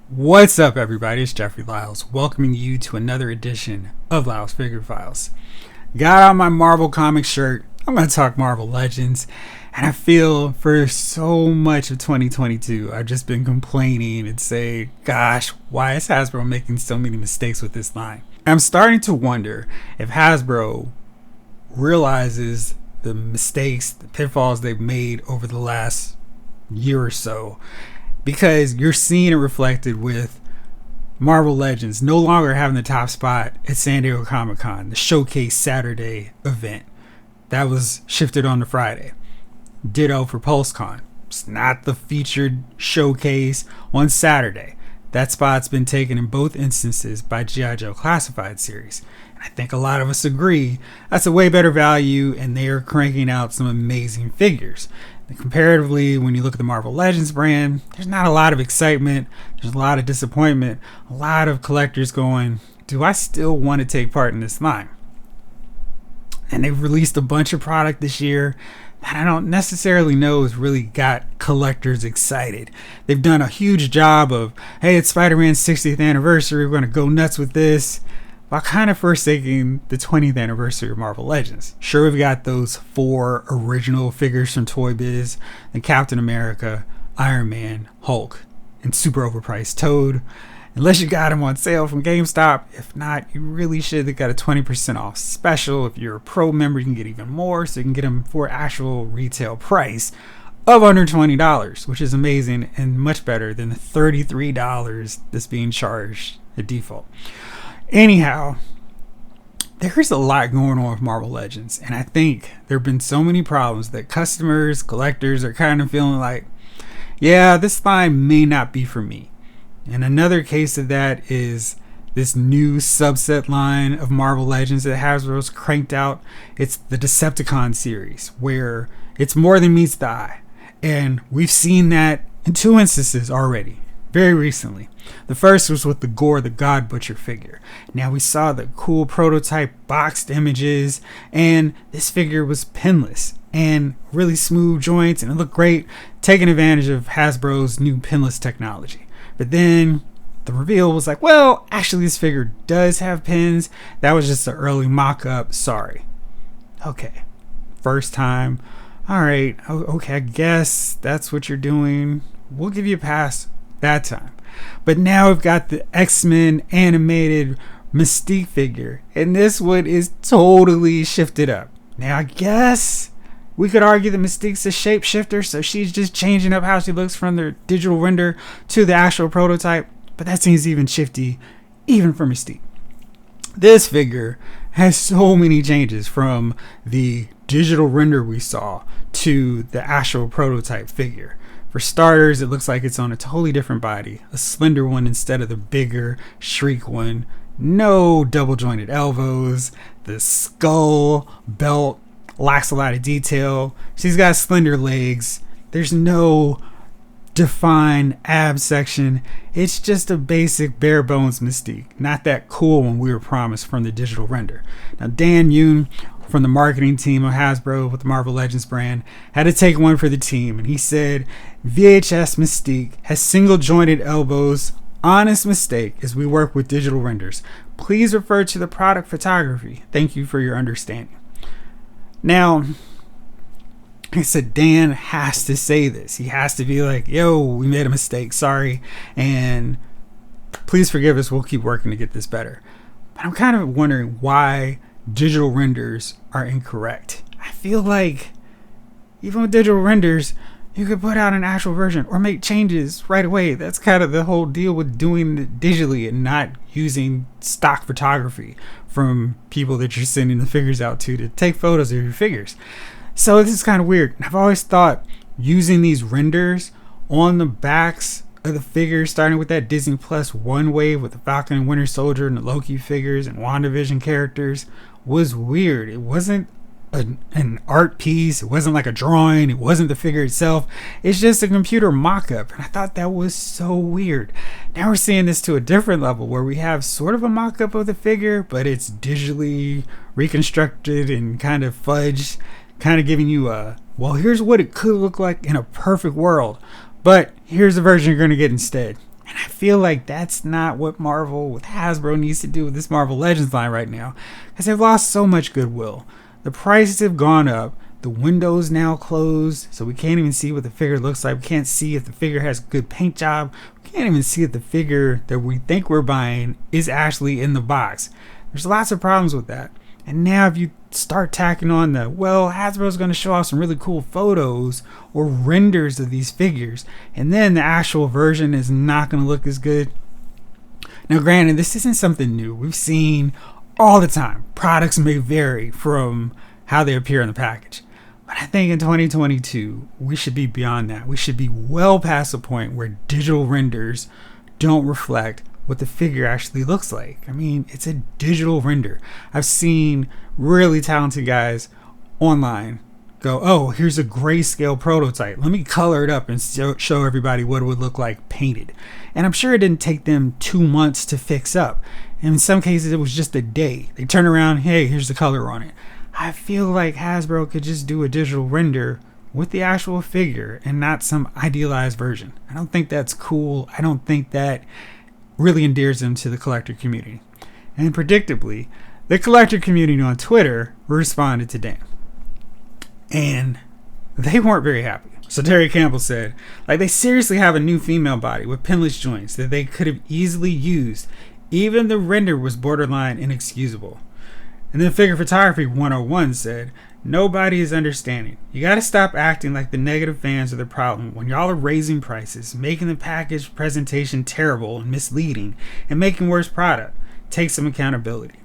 What's up, everybody? It's Jeffrey Lyles, welcoming you to another edition of Lyles Figure Files. Got on my Marvel Comics shirt. I'm going to talk Marvel Legends, and I feel for so much of 2022, I've just been complaining and saying, gosh, why is Hasbro making so many mistakes with this line? I'm starting to wonder if Hasbro realizes the mistakes, the pitfalls they've made over the last year or so. Because you're seeing it reflected with Marvel Legends no longer having the top spot at San Diego Comic-Con, the Showcase Saturday event. That was shifted on to Friday. Ditto for PulseCon. It's not the featured showcase on Saturday. That spot's been taken in both instances by G.I. Joe Classified series. And I think a lot of us agree that's a way better value, and they are cranking out some amazing figures. And comparatively, when you look at the Marvel Legends brand, there's not a lot of excitement. There's a lot of disappointment. A lot of collectors going, do I still want to take part in this line? And they've released a bunch of product this year that I don't necessarily know has really got collectors excited. They've done a huge job of, hey, it's Spider-Man's 60th anniversary, we're going to go nuts with this, while kind of forsaking the 20th anniversary of Marvel Legends. Sure, we've got those 4 original figures from Toy Biz, the Captain America, Iron Man, Hulk, and super overpriced Toad. Unless you got them on sale from GameStop. If not, you really should have got a 20% off special. If you're a pro member, you can get even more, so you can get them for actual retail price of under $20, which is amazing and much better than the $33 that's being charged at default. Anyhow, there's a lot going on with Marvel Legends, and I think there have been so many problems that customers, collectors are kind of feeling like, yeah, this line may not be for me. And another case of that is this new subset line of Marvel Legends that Hasbro's cranked out. It's the Decepticons series, where it's more than meets the eye. And we've seen that in 2 instances already, very recently. The first was with the Gore the God Butcher figure. Now we saw the cool prototype boxed images, and this figure was pinless and really smooth joints, and it looked great, taking advantage of Hasbro's new pinless technology. But then the reveal was like, well, actually this figure does have pins. That was just an early mock-up. Sorry. Okay. First time. All right. Okay, I guess that's what you're doing. We'll give you a pass that time. But now we've got the X-Men animated Mystique figure, and this one is totally shifted up. Now, I guess we could argue that Mystique's a shapeshifter, so she's just changing up how she looks from the digital render to the actual prototype, but that seems even shifty, even for Mystique. This figure has so many changes from the digital render we saw to the actual prototype figure. For starters, it looks like it's on a totally different body, a slender one instead of the bigger, shriek one. No double jointed elbows. The skull belt lacks a lot of detail. She's got slender legs. There's no defined ab section. It's just a basic bare bones Mystique. Not that cool one we were promised from the digital render. Now, Dan Yoon from the marketing team of Hasbro with the Marvel Legends brand had to take one for the team, and he said VHS Mystique has single jointed elbows. Honest mistake as we work with digital renders. Please refer to the product photography. Thank you for your understanding. Now, I said Dan has to say this. He has to be like, yo, we made a mistake, sorry, and please forgive us, we'll keep working to get this better. But I'm kind of wondering why digital renders are incorrect. I feel like even with digital renders, you could put out an actual version or make changes right away. That's kind of the whole deal with doing it digitally and not using stock photography from people that you're sending the figures out to take photos of your figures. So this is kind of weird. I've always thought using these renders on the backs of the figures, starting with that Disney Plus one wave with the Falcon and Winter Soldier and the Loki figures and WandaVision characters, was weird. It wasn't an art piece. It wasn't like a drawing. It wasn't the figure itself. It's just a computer mock-up, and I thought that was so weird. Now we're seeing this to a different level where we have sort of a mock-up of the figure, but it's digitally reconstructed and kind of fudged, kind of giving you a, well, here's what it could look like in a perfect world, but here's the version you're going to get instead. And I feel like that's not what Marvel with Hasbro needs to do with this Marvel Legends line right now, because they've lost so much goodwill. The prices have gone up. The window's now closed, so we can't even see what the figure looks like. We can't see if the figure has a good paint job. We can't even see if the figure that we think we're buying is actually in the box. There's lots of problems with that. And now if you start tacking on the, well, Hasbro's going to show off some really cool photos or renders of these figures, and then the actual version is not going to look as good. Now, granted, this isn't something new. We've seen all the time. Products may vary from how they appear in the package. But I think in 2022, we should be beyond that. We should be well past the point where digital renders don't reflect what the figure actually looks like. I mean, it's a digital render. I've seen really talented guys online go, oh, here's a grayscale prototype. Let me color it up and show everybody what it would look like painted. And I'm sure it didn't take them 2 months to fix up. And in some cases, it was just a day. They turn around, hey, here's the color on it. I feel like Hasbro could just do a digital render with the actual figure and not some idealized version. I don't think that's cool. I don't think that really endears them to the collector community. And predictably, the collector community on Twitter responded to Dan. And they weren't very happy. So Terry Campbell said, like, they seriously have a new female body with pinless joints that they could have easily used. Even the render was borderline inexcusable. And then Figure Photography 101 said, nobody is understanding. You got to stop acting like the negative fans are the problem when y'all are raising prices, making the package presentation terrible and misleading, and making worse product. Take some accountability.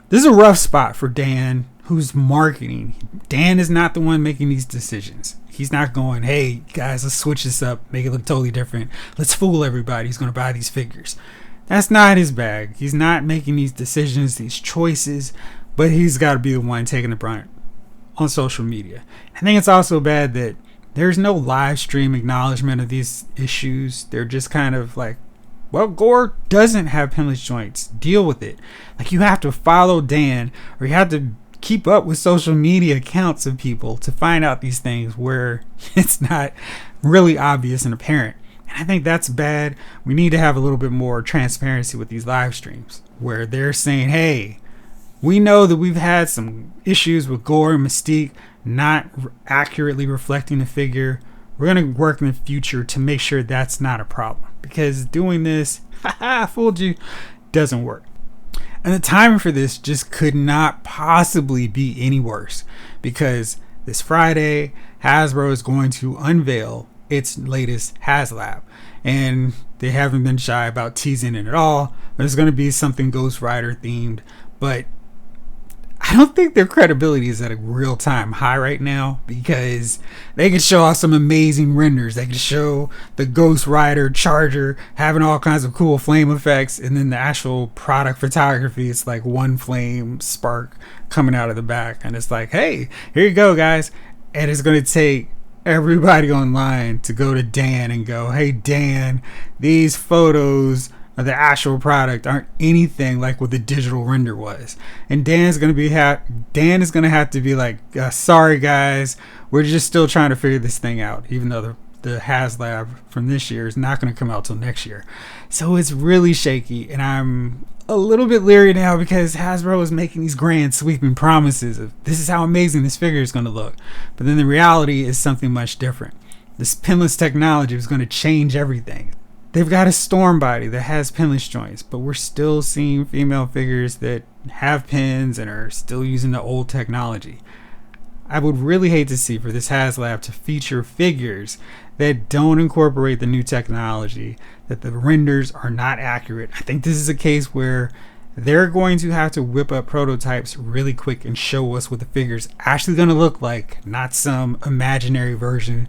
This is a rough spot for Dan, who's marketing. Dan is not the one making these decisions. He's not going, hey, guys, let's switch this up, make it look totally different. Let's fool everybody who's going to buy these figures. That's not his bag. He's not making these decisions, these choices, but he's got to be the one taking the brunt on social media. I think it's also bad that there's no live stream acknowledgement of these issues. They're just kind of like, well, Gore doesn't have pinless joints. Deal with it. Like, you have to follow Dan, or you have to keep up with social media accounts of people to find out these things where it's not really obvious and apparent. And I think that's bad. We need to have a little bit more transparency with these live streams where they're saying, hey, we know that we've had some issues with Gore and Mystique not accurately reflecting the figure. We're going to work in the future to make sure that's not a problem, because doing this, fooled you, doesn't work. And the timing for this just could not possibly be any worse, because this Friday, Hasbro is going to unveil its latest HasLab, and they haven't been shy about teasing it at all. There's going to be something Ghost Rider themed, but I don't think their credibility is at a real-time high right now, because they could show off some amazing renders. They could show the Ghost Rider Charger having all kinds of cool flame effects, and then the actual product photography, it's like one flame spark coming out of the back, and it's like, hey, here you go, guys. And it's going to take everybody online to go to Dan and go, hey, Dan, these photos of the actual product aren't anything like what the digital render was. And Dan is going to have to be like, sorry guys, we're just still trying to figure this thing out, even though the HasLab from this year is not going to come out till next year. So it's really shaky, and I'm a little bit leery now, because Hasbro is making these grand sweeping promises of this is how amazing this figure is going to look, but then the reality is something much different. This pinless technology is going to change everything. They've got a storm body that has pinless joints, but we're still seeing female figures that have pins and are still using the old technology. I would really hate to see for this HasLab to feature figures that don't incorporate the new technology, that the renders are not accurate. I think this is a case where they're going to have to whip up prototypes really quick and show us what the figure's actually going to look like, not some imaginary version,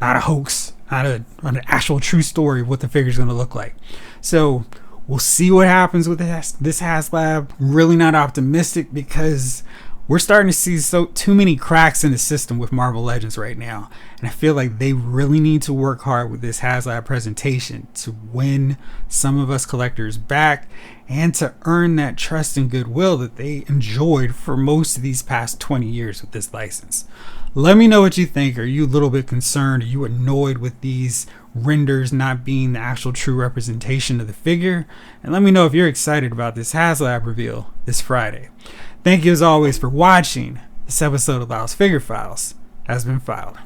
not a hoax, not an actual true story of what the figure's going to look like. So we'll see what happens with this HasLab. Really not optimistic, because we're starting to see too many cracks in the system with Marvel Legends right now. And I feel like they really need to work hard with this HasLab presentation to win some of us collectors back and to earn that trust and goodwill that they enjoyed for most of these past 20 years with this license. Let me know what you think. Are you a little bit concerned? Are you annoyed with these renders not being the actual true representation of the figure. And let me know if you're excited about this HasLab reveal this Friday. Thank you as always for watching. This episode of Lyle's Figure Files has been filed.